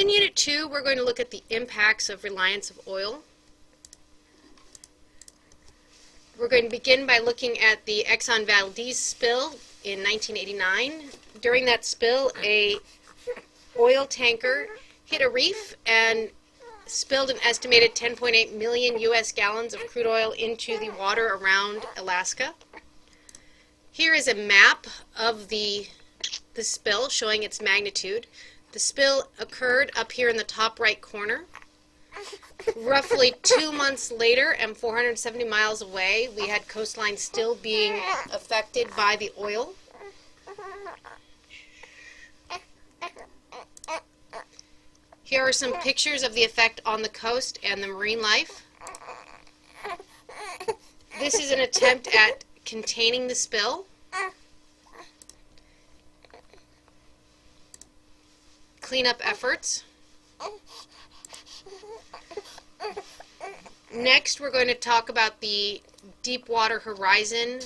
In Unit 2, we're going to look at the impacts of reliance of oil. We're going to begin by looking at the Exxon Valdez spill in 1989. During that spill, a oil tanker hit a reef and spilled an estimated 10.8 million U.S. gallons of crude oil into the water around Alaska. Here is a map of the spill showing its magnitude. The spill occurred up here in the top right corner. Roughly 2 months later and 470 miles away, we had coastlines still being affected by the oil. Here are some pictures of the effect on the coast and the marine life. This is an attempt at containing the spill. Cleanup efforts. Next, we're going to talk about the Deepwater Horizon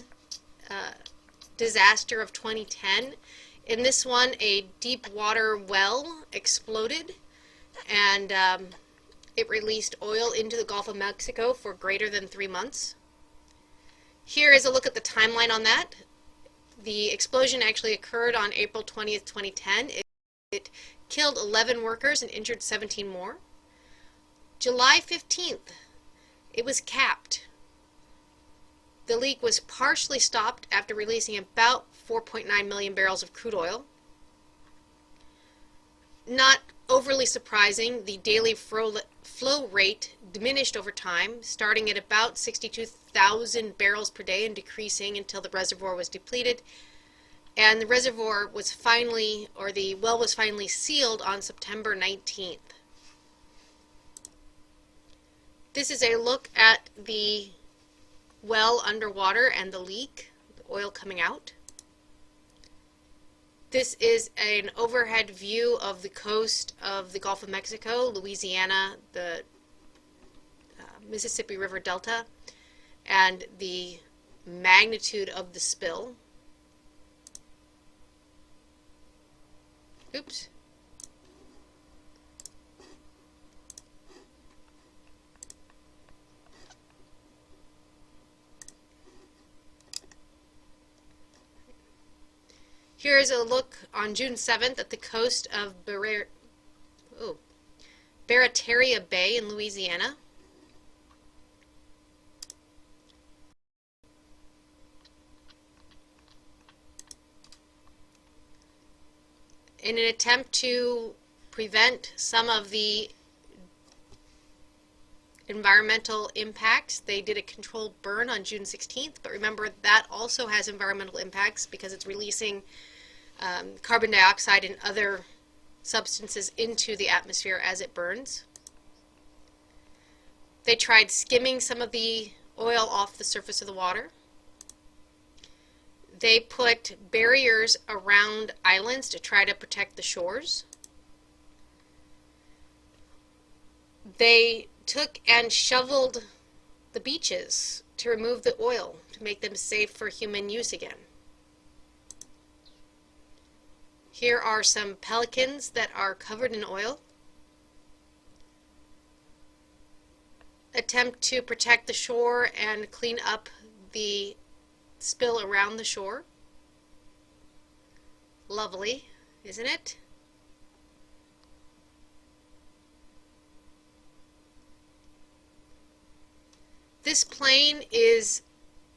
disaster of 2010. In this one, a deep water well exploded and it released oil into the Gulf of Mexico for greater than 3 months. Here is a look at the timeline on that. The explosion actually occurred on April 20th, 2010. It killed 11 workers and injured 17 more. July 15th, it was capped. The leak was partially stopped after releasing about 4.9 million barrels of crude oil. Not overly surprising, the daily flow rate diminished over time, starting at about 62,000 barrels per day and decreasing until the reservoir was depleted. And the reservoir was finally, or the well was finally sealed on September 19th. This is a look at the well underwater and the leak, the oil coming out. This is an overhead view of the coast of the Gulf of Mexico, Louisiana, the Mississippi River Delta, and the magnitude of the spill. Oops. Here is a look on June 7th at the coast of Barataria Bay in Louisiana. In an attempt to prevent some of the environmental impacts, they did a controlled burn on June 16th, but remember that also has environmental impacts because it's releasing carbon dioxide and other substances into the atmosphere as it burns. They tried skimming some of the oil off the surface of the water. They put barriers around islands to try to protect the shores. They took and shoveled the beaches to remove the oil, to make them safe for human use again. Here are some pelicans that are covered in oil. Attempt to protect the shore and clean up the spill around the shore. Lovely, isn't it? This plane is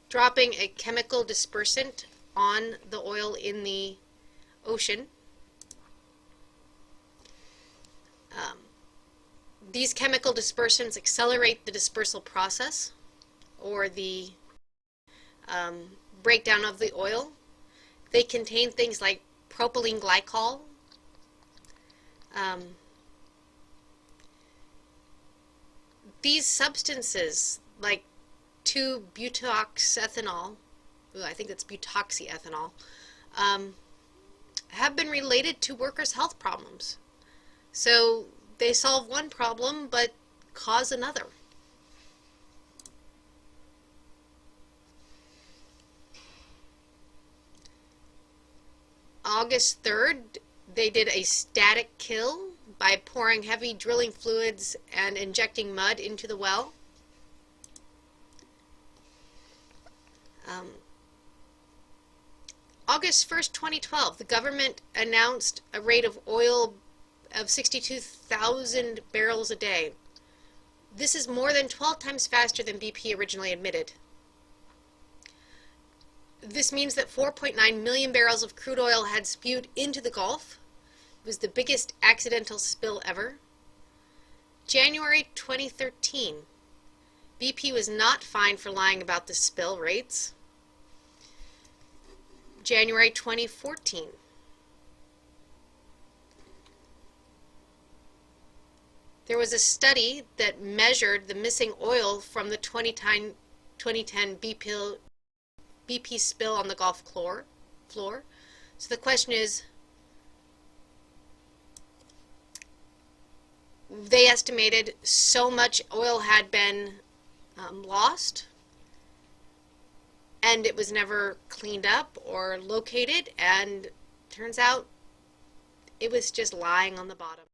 dropping a chemical dispersant on the oil in the ocean. These chemical dispersants accelerate the dispersal process, or the breakdown of the oil. They contain things like propylene glycol. These substances, like 2-butoxethanol, I think that's butoxyethanol, have been related to workers' health problems. So they solve one problem but cause another. August 3rd, they did a static kill by pouring heavy drilling fluids and injecting mud into the well. August 1st, 2012, the government announced a rate of oil of 62,000 barrels a day. This is more than 12 times faster than BP originally admitted. This means that 4.9 million barrels of crude oil had spewed into the Gulf. It was the biggest accidental spill ever. January 2013, BP was not fined for lying about the spill rates. January 2014. There was a study that measured the missing oil from the 2010 BP spill on the Gulf floor. So the question is, they estimated so much oil had been lost, and it was never cleaned up or located, and turns out it was just lying on the bottom.